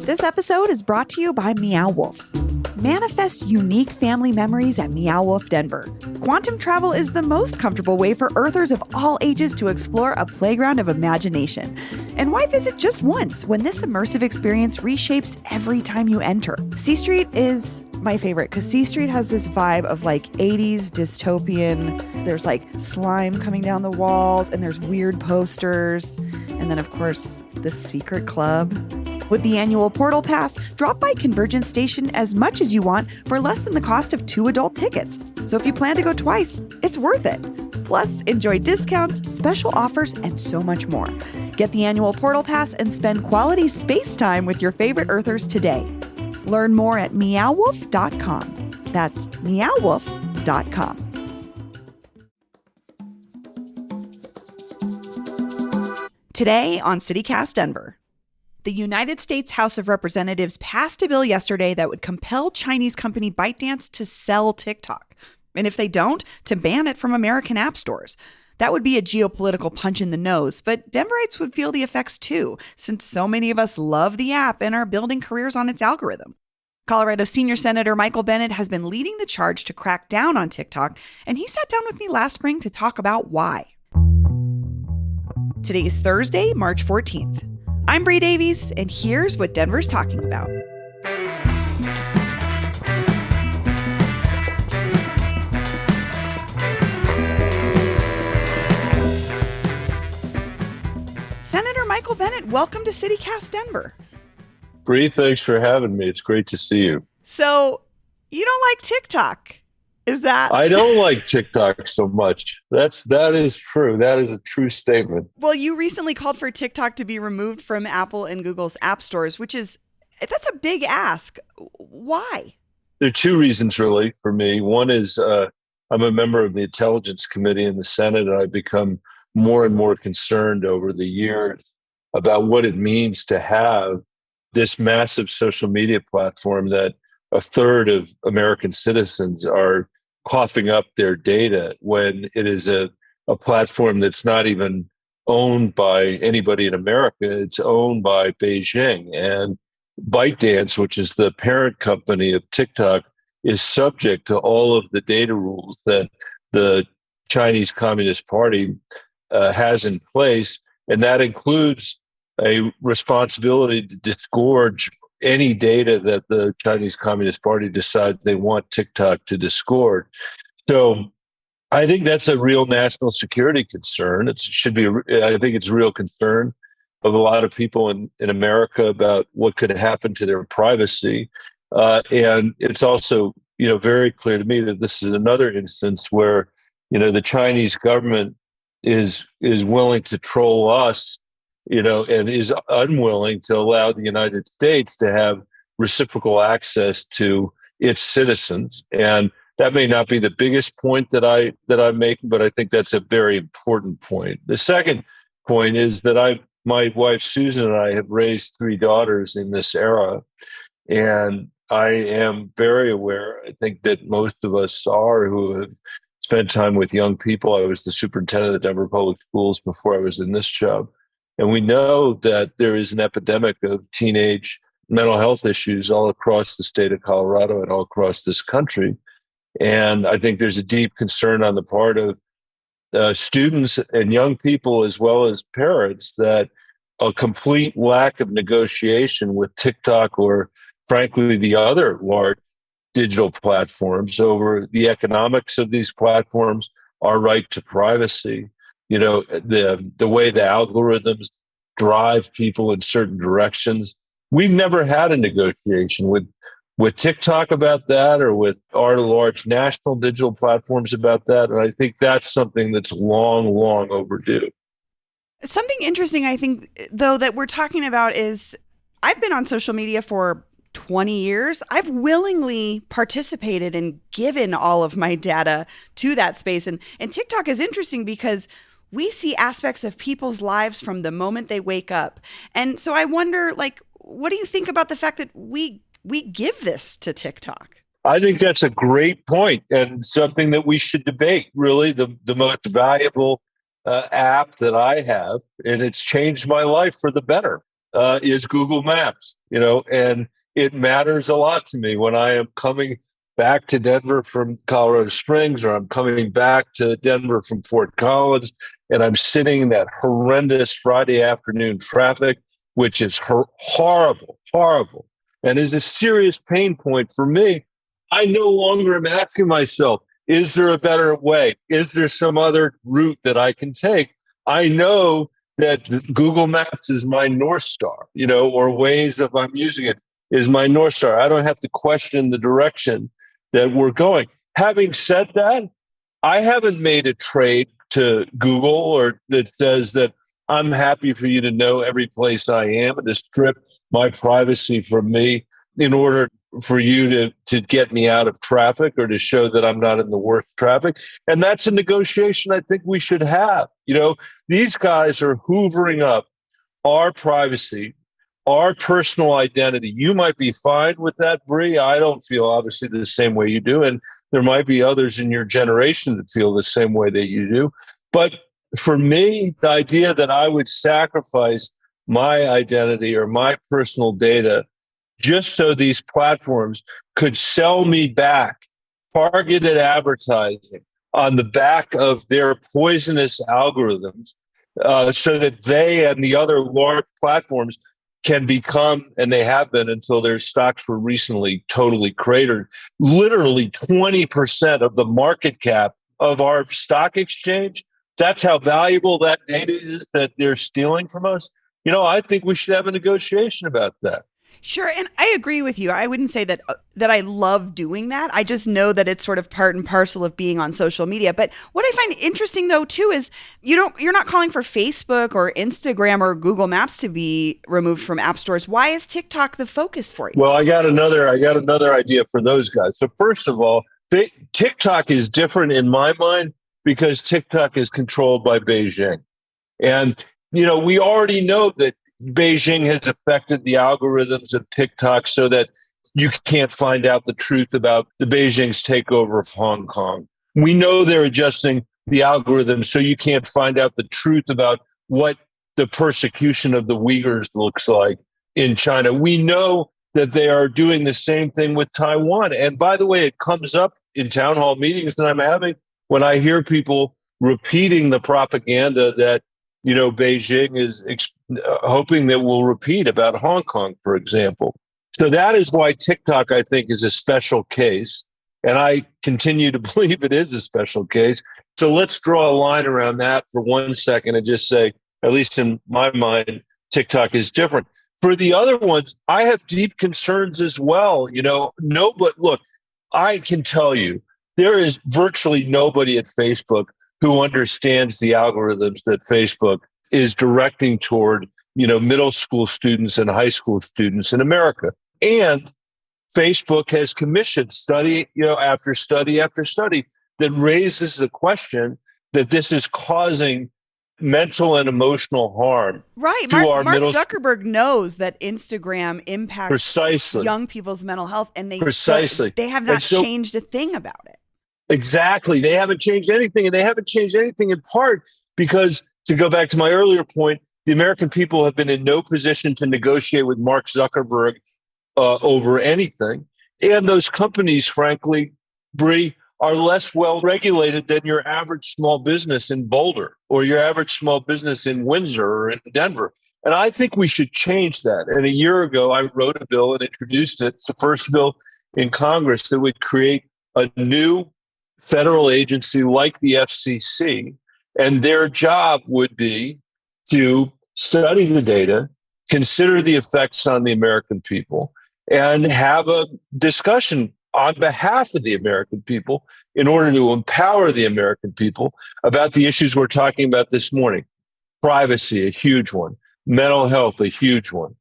This episode is brought to you by Meow Wolf. Manifest unique family memories at Meow Wolf Denver. Quantum travel is the most comfortable way for Earthers of all ages to explore a playground of imagination. And why visit just once when this immersive experience reshapes every time you enter? C Street is my favorite because C Street has this vibe of like 80s dystopian. There's like slime coming down the walls and there's weird posters. And then, of course, the secret club. With the annual Portal Pass, drop by Convergence Station as much as you want for less than the cost of 2 adult tickets. So if you plan to go twice, it's worth it. Plus, enjoy discounts, special offers, and so much more. Get the annual Portal Pass and spend quality space time with your favorite Earthers today. Learn more at meowwolf.com. That's meowwolf.com. Today on CityCast Denver. The United States House of Representatives passed a bill yesterday that would compel Chinese company ByteDance to sell TikTok. And if they don't, to ban it from American app stores. That would be a geopolitical punch in the nose, but Denverites would feel the effects too, since so many of us love the app and are building careers on its algorithm. Colorado Senior Senator Michael Bennet has been leading the charge to crack down on TikTok, and he sat down with me last spring to talk about why. Today is Thursday, March 14th. I'm Bree Davies, and here's what Denver's talking about. Senator Michael Bennet, welcome to CityCast Denver. Bree, thanks for having me. It's great to see you. So, you don't like TikTok? Is that? I don't like TikTok so much. That is true. That is a true statement. Well, you recently called for TikTok to be removed from Apple and Google's app stores, that's a big ask. Why? There are two reasons really for me. One is I'm a member of the Intelligence Committee in the Senate, and I've become more and more concerned over the years about what it means to have this massive social media platform that a third of American citizens are coughing up their data when it is a platform that's not even owned by anybody in America. It's owned by Beijing. And ByteDance, which is the parent company of TikTok, is subject to all of the data rules that the Chinese Communist Party has in place. And that includes a responsibility to disgorge any data that the Chinese Communist Party decides they want TikTok to disgorge. So I think that's a real national security concern. I think it's a real concern of a lot of people in America about what could happen to their privacy. And it's also, very clear to me that this is another instance where, the Chinese government is willing to troll us, and is unwilling to allow the United States to have reciprocal access to its citizens. And that may not be the biggest point that I'm making, but I think that's a very important point. The second point is that my wife Susan and I have raised 3 daughters in this era, and I am very aware. I think that most of us are who have spent time with young people. I was the superintendent of the Denver Public Schools before I was in this job. And we know that there is an epidemic of teenage mental health issues all across the state of Colorado and all across this country. And I think there's a deep concern on the part of students and young people, as well as parents, that a complete lack of negotiation with TikTok or, frankly, the other large digital platforms over the economics of these platforms, our right to privacy, the way the algorithms drive people in certain directions. We've never had a negotiation with TikTok about that, or with our large national digital platforms about that. And I think that's something that's long, long overdue. Something interesting, I think, though, that we're talking about is I've been on social media for 20 years. I've willingly participated and given all of my data to that space. And TikTok is interesting because we see aspects of people's lives from the moment they wake up. And so I wonder, what do you think about the fact that we give this to TikTok? I think that's a great point and something that we should debate. Really, the most valuable app that I have, and it's changed my life for the better. is Google Maps, and it matters a lot to me when I am coming back to Denver from Colorado Springs, or I'm coming back to Denver from Fort Collins, and I'm sitting in that horrendous Friday afternoon traffic, which is horrible, horrible, and is a serious pain point for me. I no longer am asking myself, is there a better way? Is there some other route that I can take? I know that Google Maps is my North Star, or Waze, if I'm using it, is my North Star. I don't have to question the direction that we're going. Having said that, I haven't made a trade to Google or that says that I'm happy for you to know every place I am and to strip my privacy from me in order for you to get me out of traffic or to show that I'm not in the worst traffic. And that's a negotiation I think we should have. These guys are hoovering up our privacy, our personal identity. You might be fine with that, Bree. I don't feel obviously the same way you do. And there might be others in your generation that feel the same way that you do. But for me, the idea that I would sacrifice my identity or my personal data just so these platforms could sell me back targeted advertising on the back of their poisonous algorithms, so that they and the other large platforms can become, and they have been until their stocks were recently totally cratered, literally 20% of the market cap of our stock exchange. That's how valuable that data is that they're stealing from us. I think we should have a negotiation about that. Sure, and I agree with you. I wouldn't say that I love doing that. I just know that it's sort of part and parcel of being on social media. But what I find interesting though too is you're not calling for Facebook or Instagram or Google Maps to be removed from app stores. Why is TikTok the focus for you? Well, I got another idea for those guys. So first of all, TikTok is different in my mind because TikTok is controlled by Beijing. And we already know that Beijing has affected the algorithms of TikTok so that you can't find out the truth about the Beijing's takeover of Hong Kong. We know they're adjusting the algorithms so you can't find out the truth about what the persecution of the Uyghurs looks like in China. We know that they are doing the same thing with Taiwan. And by the way, it comes up in town hall meetings that I'm having when I hear people repeating the propaganda that Beijing is hoping that we'll repeat about Hong Kong, for example. So that is why TikTok, I think, is a special case. And I continue to believe it is a special case. So let's draw a line around that for 1 second and just say, at least in my mind, TikTok is different. For the other ones, I have deep concerns as well. But look, I can tell you, there is virtually nobody at Facebook who understands the algorithms that Facebook is directing toward, middle school students and high school students in America. And Facebook has commissioned study, after study after study that raises the question that this is causing mental and emotional harm. Right. Mark Zuckerberg knows that Instagram impacts young people's mental health, and they have not changed a thing about it. Exactly. They haven't changed anything. And they haven't changed anything in part because, to go back to my earlier point, the American people have been in no position to negotiate with Mark Zuckerberg over anything. And those companies, frankly, Bree, are less well regulated than your average small business in Boulder or your average small business in Windsor or in Denver. And I think we should change that. And a year ago, I wrote a bill and introduced it. It's the first bill in Congress that would create a new federal agency like the FCC, and their job would be to study the data, consider the effects on the American people, and have a discussion on behalf of the American people in order to empower the American people about the issues we're talking about this morning. Privacy, a huge one. Mental health, a huge one.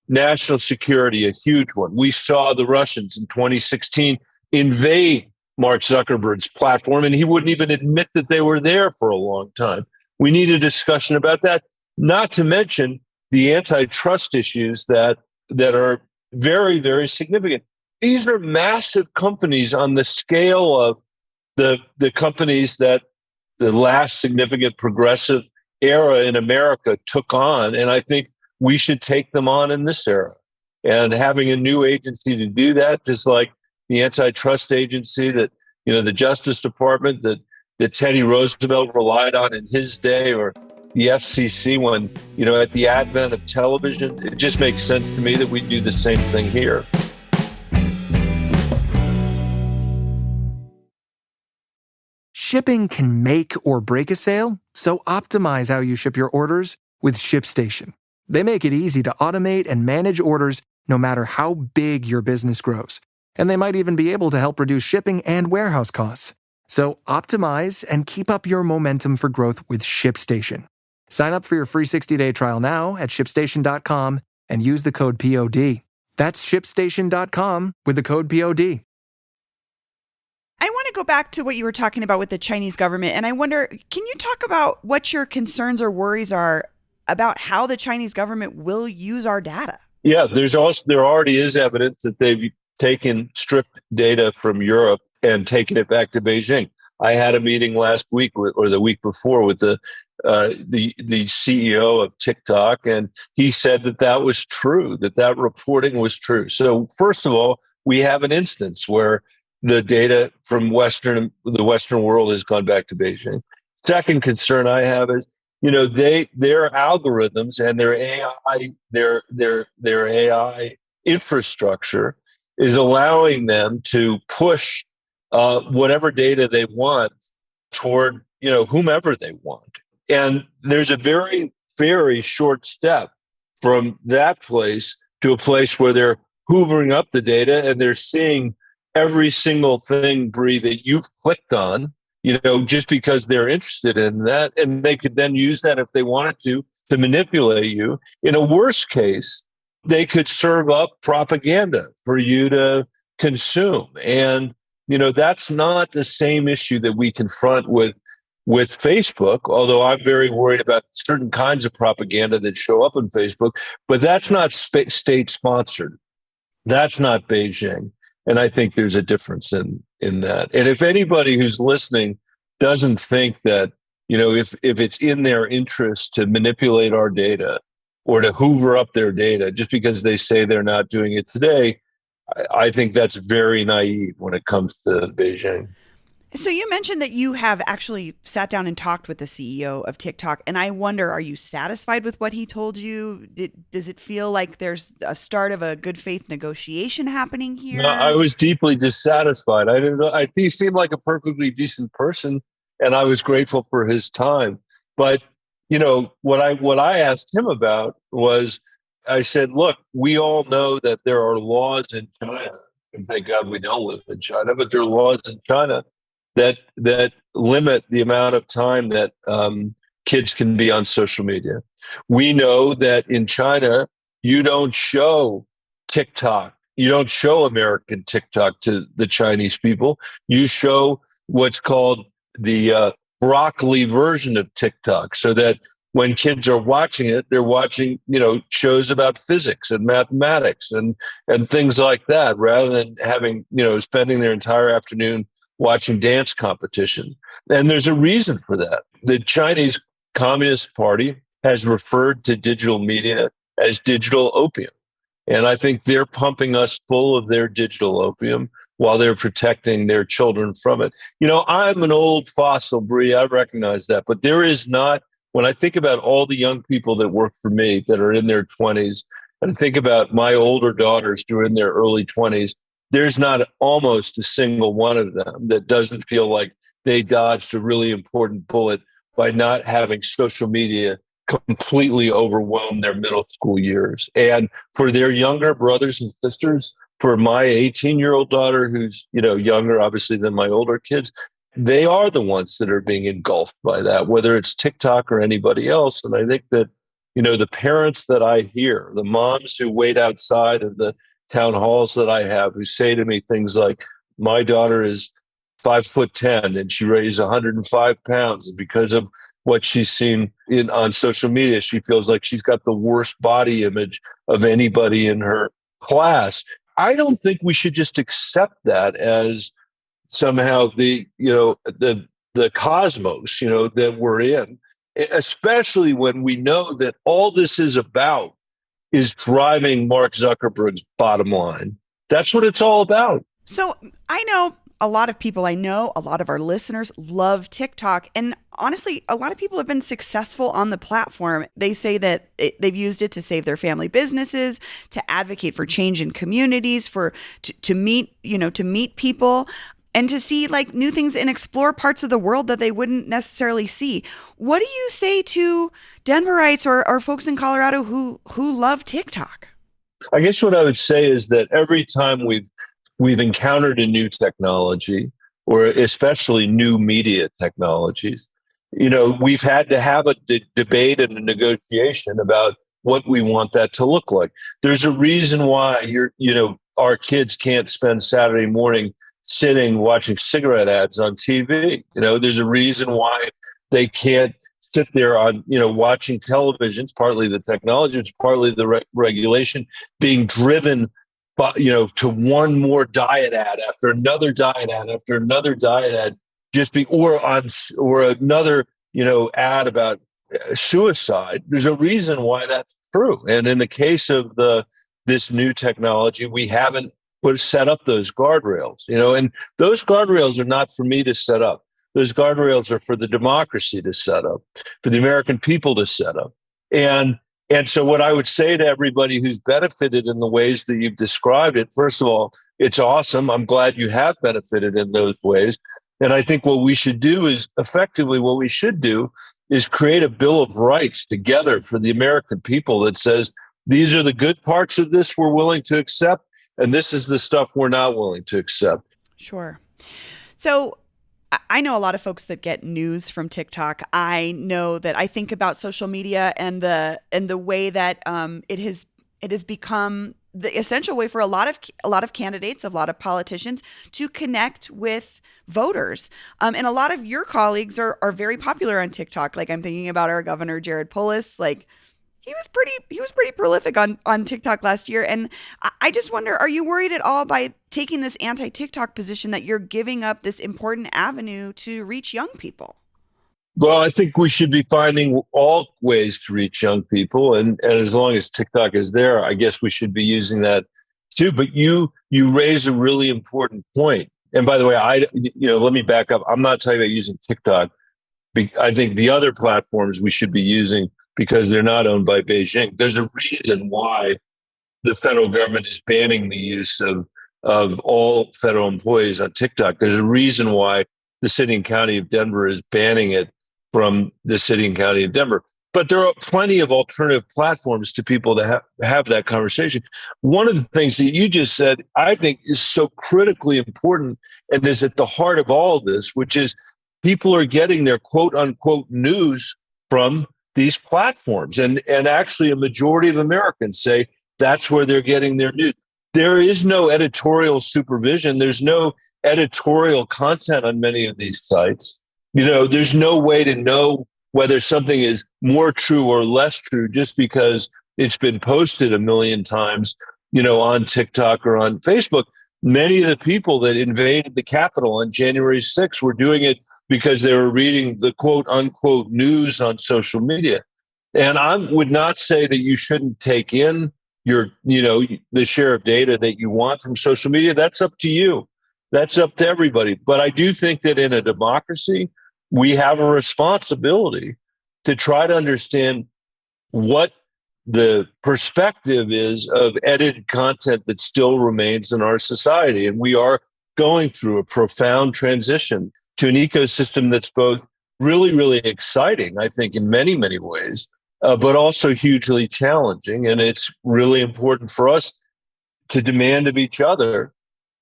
National security, a huge one. We saw the Russians in 2016 invade Mark Zuckerberg's platform, and he wouldn't even admit that they were there for a long time. We need a discussion about that, not to mention the antitrust issues that are very, very significant. These are massive companies on the scale of the companies that the last significant progressive era in America took on. And I think we should take them on in this era. And having a new agency to do that, just like the antitrust agency that, the Justice Department that Teddy Roosevelt relied on in his day, or the FCC when, at the advent of television, it just makes sense to me that we do the same thing here. Shipping can make or break a sale, so optimize how you ship your orders with ShipStation. They make it easy to automate and manage orders no matter how big your business grows. And they might even be able to help reduce shipping and warehouse costs. So optimize and keep up your momentum for growth with ShipStation. Sign up for your free 60-day trial now at ShipStation.com and use the code POD. That's ShipStation.com with the code POD. I want to go back to what you were talking about with the Chinese government. And I wonder, can you talk about what your concerns or worries are about how the Chinese government will use our data? Yeah, there already is evidence that they've taken stripped data from Europe and taken it back to Beijing. I had a meeting last week or the week before with the CEO of TikTok, and he said that was true, that reporting was true. So first of all, we have an instance where the data from the Western world has gone back to Beijing. Second concern I have is, their algorithms and their AI infrastructure is allowing them to push whatever data they want toward, whomever they want. And there's a very, very short step from that place to a place where they're hoovering up the data and they're seeing every single thing, Bree, that you've clicked on, just because they're interested in that. And they could then use that if they wanted to manipulate you. In a worst case, they could serve up propaganda for you to consume. And, that's not the same issue that we confront with Facebook, although I'm very worried about certain kinds of propaganda that show up on Facebook, but that's not state sponsored. That's not Beijing. And I think there's a difference in that. And if anybody who's listening doesn't think that, if it's in their interest to manipulate our data or to hoover up their data just because they say they're not doing it today, I think that's very naive when it comes to Beijing. So you mentioned that you have actually sat down and talked with the CEO of TikTok. And I wonder, are you satisfied with what he told you? Does it feel like there's a start of a good faith negotiation happening here? No, I was deeply dissatisfied. I didn't know. He seemed like a perfectly decent person, and I was grateful for his time. But, what I asked him about was, I said, look, we all know that there are laws in China, and thank God we don't live in China, but there are laws in China that limit the amount of time that kids can be on social media. We know that in China, you don't show TikTok. You don't show American TikTok to the Chinese people. You show what's called the broccoli version of TikTok, so that when kids are watching it, they're watching, shows about physics and mathematics and things like that, rather than having, spending their entire afternoon watching dance competition. And there's a reason for that. The Chinese Communist Party has referred to digital media as digital opium. And I think they're pumping us full of their digital opium while they're protecting their children from it. I'm an old fossil, Bree, I recognize that. But there is not, when I think about all the young people that work for me that are in their 20s, and I think about my older daughters who are in their early 20s, there's not almost a single one of them that doesn't feel like they dodged a really important bullet by not having social media completely overwhelm their middle school years. And for their younger brothers and sisters, for my 18-year-old daughter, who's, younger, obviously, than my older kids, they are the ones that are being engulfed by that, whether it's TikTok or anybody else. And I think that, the parents that I hear, the moms who wait outside of the town halls that I have, who say to me things like, my daughter is 5'10" and she weighs 105 pounds. And because of what she's seen on social media, she feels like she's got the worst body image of anybody in her class. I don't think we should just accept that as somehow the cosmos, that we're in, especially when we know that all this is about is driving Mark Zuckerberg's bottom line. That's what it's all about. So I know a lot of people, I know a lot of our listeners love TikTok. And honestly, a lot of people have been successful on the platform. They say that they've used it to save their family businesses, to advocate for change in communities, to meet people, and to see like new things and explore parts of the world that they wouldn't necessarily see. What do you say to Denverites or folks in Colorado who love TikTok? I guess what I would say is that every time we've encountered a new technology, or especially new media technologies, we've had to have a debate and a negotiation about what we want that to look like. There's a reason why our kids can't spend Saturday morning sitting watching cigarette ads on TV. There's a reason why they can't sit there on, watching television. It's partly the technology, it's partly the regulation being driven by, to one more diet ad after another diet ad after another diet ad, or another, ad about suicide. There's a reason why that's true. And in the case of this new technology, we haven't set up those guardrails, and those guardrails are not for me to set up. Those guardrails are for the democracy to set up, for the American people to set up. And so what I would say to everybody who's benefited in the ways that you've described it, first of all, it's awesome. I'm glad you have benefited in those ways. And I think what we should do is create a Bill of Rights together for the American people that says, these are the good parts of this we're willing to accept, and this is the stuff we're not willing to accept. Sure. So I know a lot of folks that get news from TikTok. I know that I think about social media and the way that it has become the essential way for a lot of candidates, a lot of politicians to connect with voters. And a lot of your colleagues are very popular on TikTok. Like I'm thinking about our governor, Jared Polis. Like he was pretty prolific on TikTok last year. And I just wonder, are you worried at all by taking this anti-TikTok position that you're giving up this important avenue to reach young people? Well, I think we should be finding all ways to reach young people. And as long as TikTok is there, I guess we should be using that too. But you raise a really important point. And by the way, let me back up. I'm not talking about using TikTok. I think the other platforms we should be using, because they're not owned by Beijing. There's a reason why the federal government is banning the use of all federal employees on TikTok. There's a reason why the city and county of Denver is banning it from the city and county of Denver. But there are plenty of alternative platforms to people to have that conversation. One of the things that you just said, I think, is so critically important and is at the heart of all of this, which is people are getting their quote unquote news from these platforms. And actually a majority of Americans say that's where they're getting their news. There is no editorial supervision. There's no editorial content on many of these sites. There's no way to know whether something is more true or less true just because it's been posted a million times, on TikTok or on Facebook. Many of the people that invaded the Capitol on January 6th were doing it because they were reading the quote unquote news on social media. And I would not say that you shouldn't take in the share of data that you want from social media. That's up to you. That's up to everybody. But I do think that in a democracy, we have a responsibility to try to understand what the perspective is of edited content that still remains in our society. And we are going through a profound transition to an ecosystem that's both really, really exciting, I think, in many, many ways, but also hugely challenging. And it's really important for us to demand of each other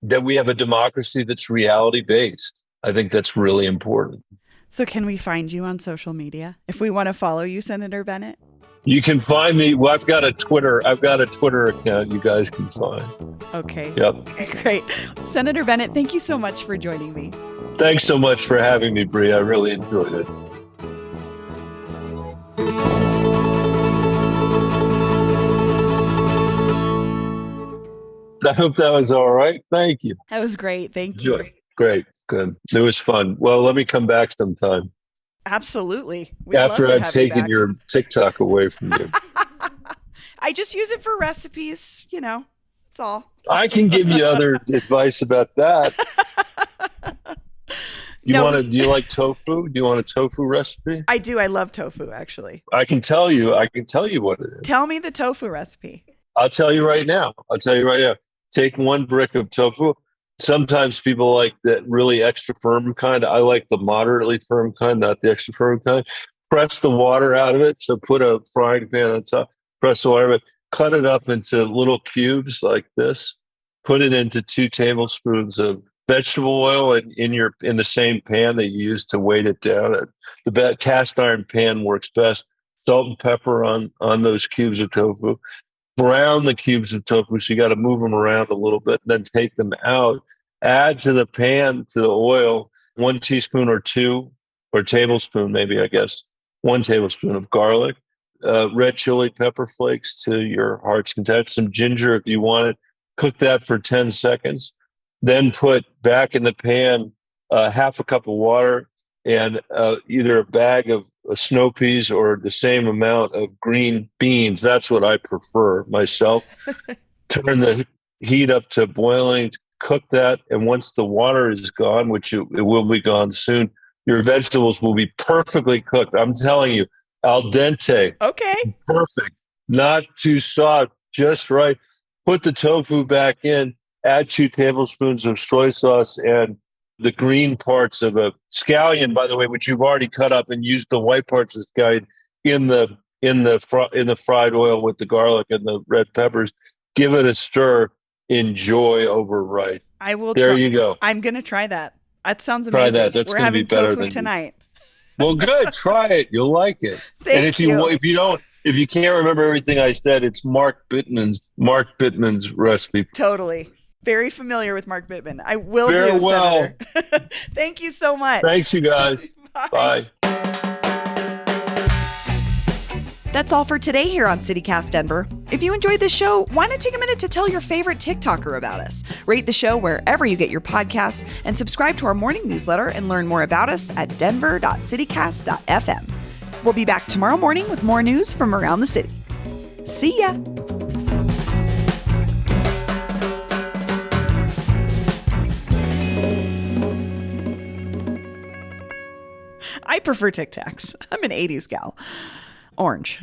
that we have a democracy that's reality-based. I think that's really important. So can we find you on social media if we want to follow you, Senator Bennet? You can find me. Well, I've got a Twitter account you guys can find. Okay. Yep. Okay, great. Senator Bennet, thank you so much for joining me. Thanks so much for having me, Bree. I really enjoyed it. I hope that was all right. Thank you. That was great. Thank you. Great. Good. It was fun. Well, let me come back sometime. Absolutely. After I've taken your TikTok away from you. I just use it for recipes, that's all. I can give you other advice about that. No. Do you like tofu? Do you want a tofu recipe? I do. I love tofu, actually. I can tell you what it is. Tell me the tofu recipe. I'll tell you right now. Take one brick of tofu. Sometimes people like that really extra firm kind. I like the moderately firm kind, not the extra firm kind. Press the water out of it. So put a frying pan on top, press the water out of it, cut it up into little cubes like this. Put it into 2 tablespoons of vegetable oil in the same pan that you use to weight it down. The cast iron pan works best. Salt and pepper on those cubes of tofu. Brown the cubes of tofu, so you got to move them around a little bit, then take them out. Add to the pan, to the oil, 1 teaspoon or 2, or tablespoon maybe, I guess, 1 tablespoon of garlic, red chili pepper flakes to your heart's content, some ginger if you want it. Cook that for 10 seconds. Then put back in the pan half a cup of water and either a bag of snow peas or the same amount of green beans. That's what I prefer myself. Turn the heat up to boiling, cook that. And once the water is gone, which it will be gone soon, your vegetables will be perfectly cooked. I'm telling you, al dente. Okay. Perfect. Not too soft, just right. Put the tofu back in, add 2 tablespoons of soy sauce and the green parts of a scallion, by the way, which you've already cut up, and used the white parts of the scallion in the fried oil with the garlic and the red peppers. Give it a stir. Enjoy over right. I will. There you go. I'm gonna try that. That sounds amazing. Try that. That's We're going to be having better tofu tonight. Well, good. Try it. You'll like it. Thank you. If you can't remember everything I said, it's Mark Bittman's recipe. Totally. Very familiar with Mark Bittman. I will Very do, well. Senator. Thank you so much. Thanks, you guys. Bye. Bye. That's all for today here on CityCast Denver. If you enjoyed this show, why not take a minute to tell your favorite TikToker about us? Rate the show wherever you get your podcasts and subscribe to our morning newsletter and learn more about us at denver.citycast.fm. We'll be back tomorrow morning with more news from around the city. See ya! I prefer Tic Tacs. I'm an 80s gal. Orange.